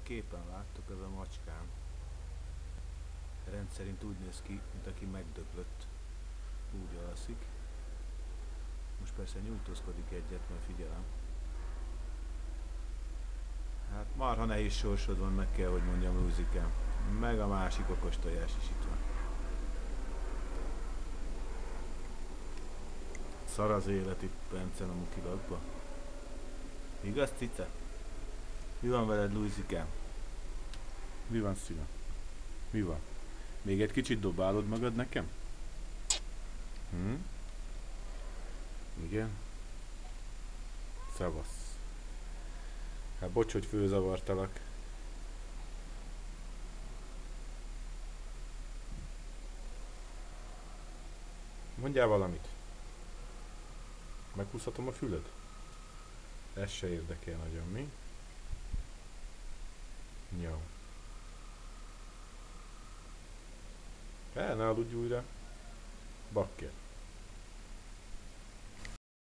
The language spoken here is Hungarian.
képen láttok, ez a macskám. Rendszerint úgy néz ki, mint aki megdöglött. Úgy alszik. Most persze nyújtózkodik egyet, mert figyelem. Hát marha nehéz sorsod van, meg kell, hogy mondjam, Lúzikám. Meg a másik okos tojás is itt van. Szar az élet itt Pencen a mukilakba. Igaz, cica? Mi van veled, Lúzikám? Mi van, szívem? Mi van? Még egy kicsit dobálod magad nekem? Hm? Igen? Szavasz. Hát bocs, hogy főzavartalak. Mondjál valamit. Meghúzhatom a füled? Ez se érdekel nagyon, mi? Jó. Ne aludj újra. Bakker.